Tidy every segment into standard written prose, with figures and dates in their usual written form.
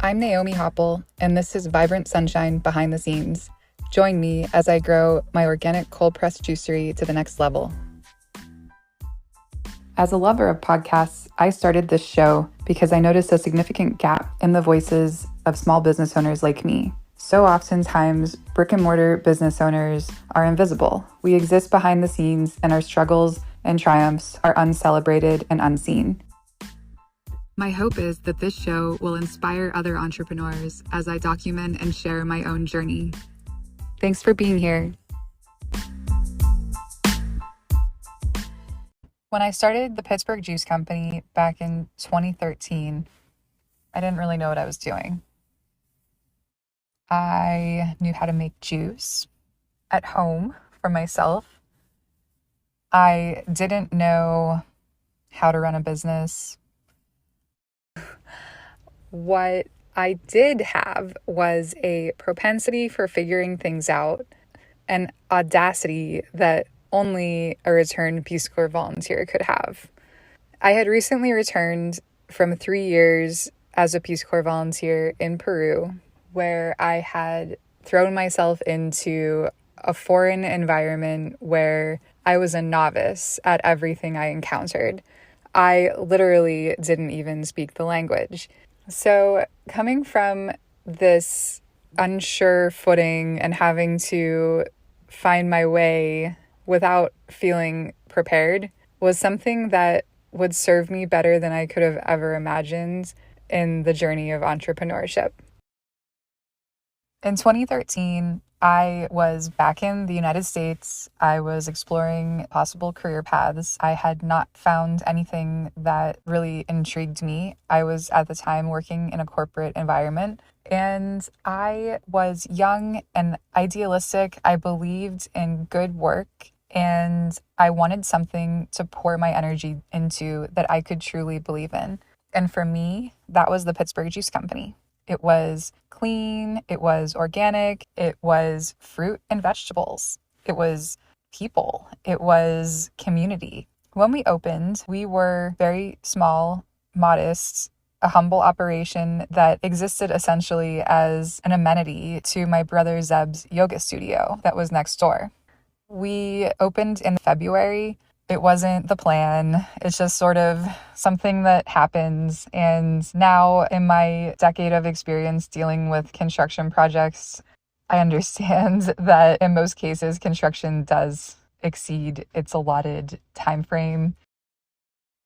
I'm Naomi Hopple, and this is Vibrant Sunshine Behind the Scenes. Join me as I grow my organic cold-pressed juicery to the next level. As a lover of podcasts, I started this show because I noticed a significant gap in the voices of small business owners like me. So oftentimes, brick and mortar business owners are invisible. We exist behind the scenes, and our struggles and triumphs are uncelebrated and unseen. My hope is that this show will inspire other entrepreneurs as I document and share my own journey. Thanks for being here. When I started the Pittsburgh Juice Company back in 2013, I didn't really know what I was doing. I knew how to make juice at home for myself. I didn't know how to run a business. What I did have was a propensity for figuring things out, an audacity that only a returned Peace Corps volunteer could have. I had recently returned from 3 years as a Peace Corps volunteer in Peru, where I had thrown myself into a foreign environment where I was a novice at everything I encountered. I literally didn't even speak the language. So coming from this unsure footing and having to find my way without feeling prepared was something that would serve me better than I could have ever imagined in the journey of entrepreneurship. In 2013, I was back in the United States. I was exploring possible career paths. I had not found anything that really intrigued me. I was at the time working in a corporate environment, and I was young and idealistic. I believed in good work, and I wanted something to pour my energy into that I could truly believe in. And for me, that was the Pittsburgh Juice Company. It was clean, it was organic, it was fruit and vegetables, it was people, it was community. When we opened, we were very small, modest, a humble operation that existed essentially as an amenity to my brother Zeb's yoga studio that was next door. We opened in February. It wasn't the plan. It's just sort of something that happens. And now in my decade of experience dealing with construction projects, I understand that in most cases, construction does exceed its allotted time frame.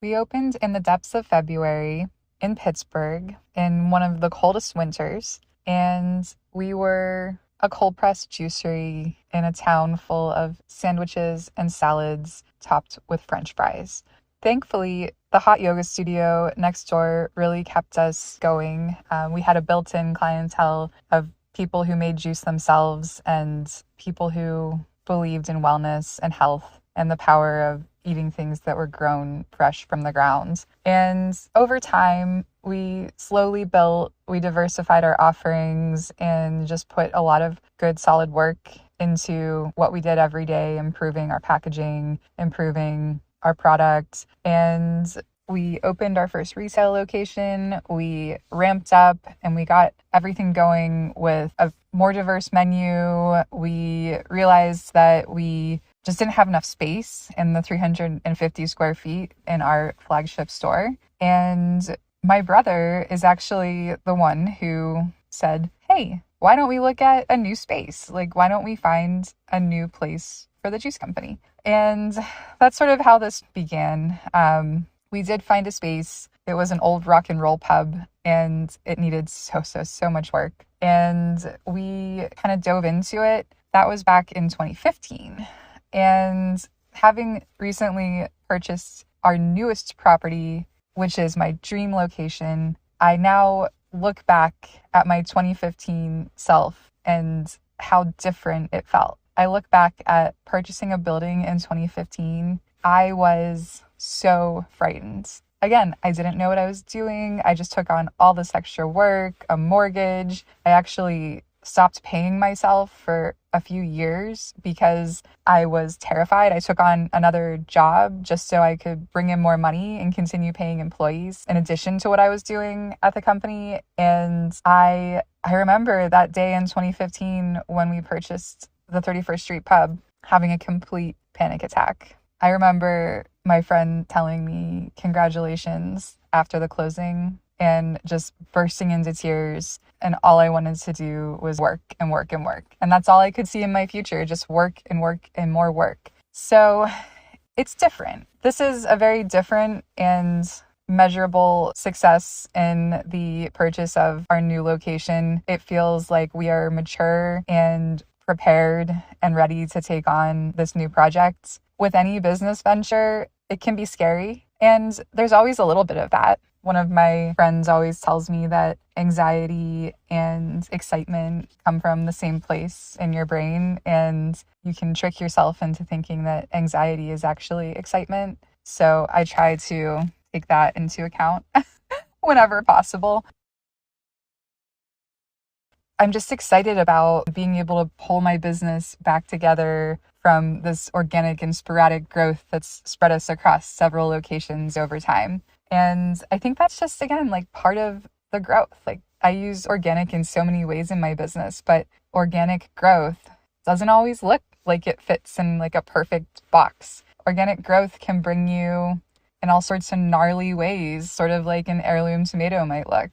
We opened in the depths of February in Pittsburgh in one of the coldest winters. And we were a cold-pressed juicery in a town full of sandwiches and salads topped with French fries. Thankfully, the hot yoga studio next door really kept us going. We had a built-in clientele of people who made juice themselves and people who believed in wellness and health and the power of eating things that were grown fresh from the ground. And over time, we slowly built, we diversified our offerings and just put a lot of good, solid work into what we did every day, improving our packaging, improving our product. And we opened our first resale location. We ramped up and we got everything going with a more diverse menu. We realized that we just didn't have enough space in the 350 square feet in our flagship store. And my brother is actually the one who said, hey, why don't we look at a new space? Like, why don't we find a new place for the juice company? And that's sort of how this began. We did find a space. It was an old rock and roll pub, and it needed so much work. And we kind of dove into it. That was back in 2015. And having recently purchased our newest property, which is my dream location, I now look back at my 2015 self and how different it felt. I look back at purchasing a building in 2015. I was so frightened. Again, I didn't know what I was doing. I just took on all this extra work, a mortgage. I actually stopped paying myself for a few years because I was terrified. I took on another job just so I could bring in more money and continue paying employees in addition to what I was doing at the company. And I remember that day in 2015 when we purchased the 31st Street pub, having a complete panic attack. I remember my friend telling me congratulations after the closing and just bursting into tears. And all I wanted to do was work and work and work. And that's all I could see in my future, just work and work and more work. So it's different. This is a very different and measurable success in the purchase of our new location. It feels like we are mature and prepared and ready to take on this new project. With any business venture, it can be scary, and there's always a little bit of that. One of my friends always tells me that anxiety and excitement come from the same place in your brain, and you can trick yourself into thinking that anxiety is actually excitement. So I try to take that into account whenever possible. I'm just excited about being able to pull my business back together from this organic and sporadic growth that's spread us across several locations over time. And I think that's just, again, like part of the growth. Like, I use organic in so many ways in my business, but organic growth doesn't always look like it fits in like a perfect box. Organic growth can bring you in all sorts of gnarly ways, sort of like an heirloom tomato might look.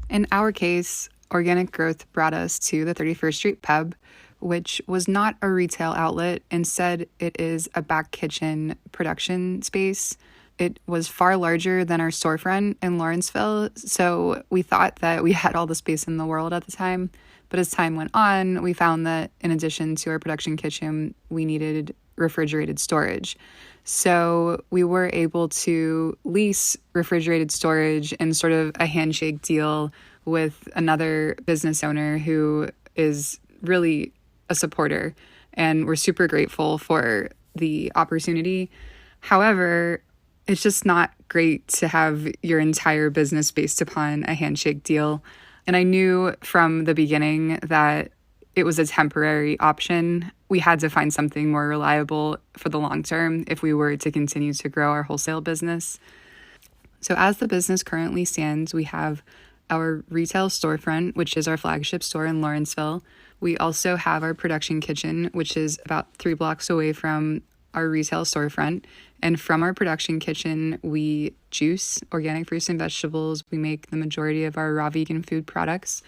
In our case, organic growth brought us to the 31st Street pub, which was not a retail outlet. Instead, it is a back kitchen production space. It was far larger than our storefront in Lawrenceville, so we thought that we had all the space in the world at the time. But as time went on, we found that in addition to our production kitchen, we needed refrigerated storage. So we were able to lease refrigerated storage in sort of a handshake deal with another business owner who is really a supporter, and we're super grateful for the opportunity. However, it's just not great to have your entire business based upon a handshake deal. And I knew from the beginning that it was a temporary option. We had to find something more reliable for the long term if we were to continue to grow our wholesale business. So as the business currently stands, we have our retail storefront, which is our flagship store in Lawrenceville. We also have our production kitchen, which is about 3 blocks away from our retail storefront. And from our production kitchen, we juice organic fruits and vegetables. We make the majority of our raw vegan food products.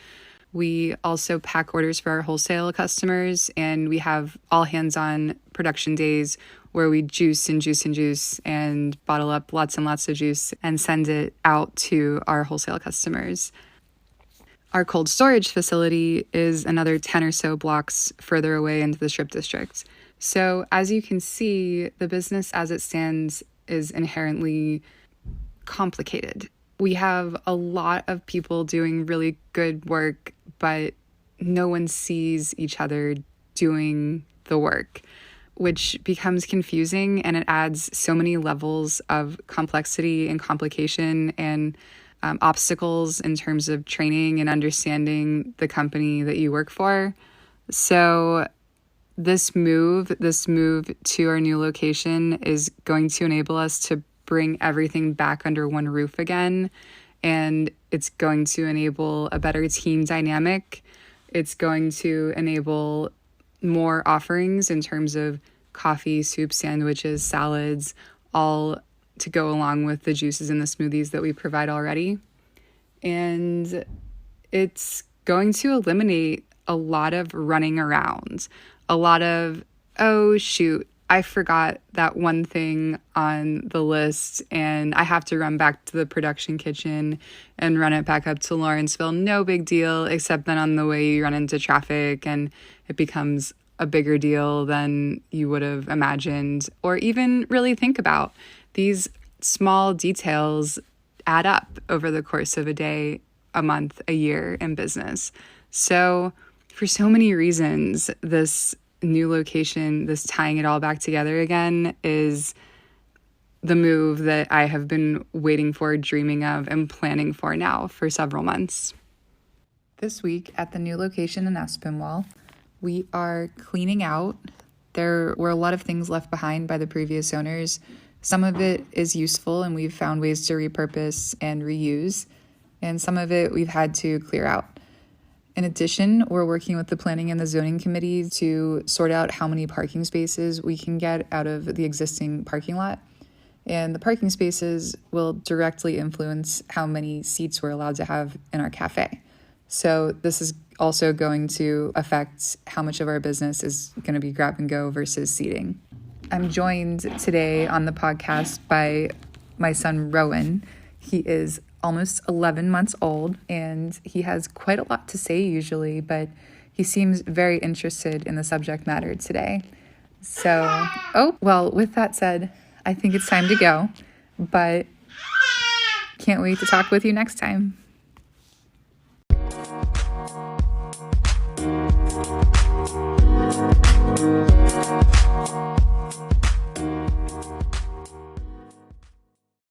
We also pack orders for our wholesale customers, and we have all hands-on production days where we juice and juice and juice and bottle up lots and lots of juice and send it out to our wholesale customers. Our cold storage facility is another 10 or so blocks further away into the Strip District. So as you can see, the business as it stands is inherently complicated. We have a lot of people doing really good work, but no one sees each other doing the work, which becomes confusing, and it adds so many levels of complexity and complication and obstacles in terms of training and understanding the company that you work for. So this move to our new location is going to enable us to bring everything back under one roof again. And it's going to enable a better team dynamic. It's going to enable more offerings in terms of coffee, soup, sandwiches, salads, all to go along with the juices and the smoothies that we provide already. And it's going to eliminate a lot of running around, a lot of, oh, shoot, I forgot that one thing on the list and I have to run back to the production kitchen and run it back up to Lawrenceville. No big deal, except then on the way you run into traffic and it becomes a bigger deal than you would have imagined or even really think about. These small details add up over the course of a day, a month, a year in business. So for so many reasons, this new location, this tying it all back together again, is the move that I have been waiting for, dreaming of, and planning for now for several months. This week at the new location in Aspinwall, we are cleaning out. There were a lot of things left behind by the previous owners. Some of it is useful and we've found ways to repurpose and reuse, and some of it we've had to clear out. In addition, we're working with the planning and the zoning committee to sort out how many parking spaces we can get out of the existing parking lot. And the parking spaces will directly influence how many seats we're allowed to have in our cafe. So this is also going to affect how much of our business is going to be grab and go versus seating. I'm joined today on the podcast by my son, Rowan. He is almost 11 months old, and he has quite a lot to say usually, but he seems very interested in the subject matter today. So, with that said, I think it's time to go, but can't wait to talk with you next time.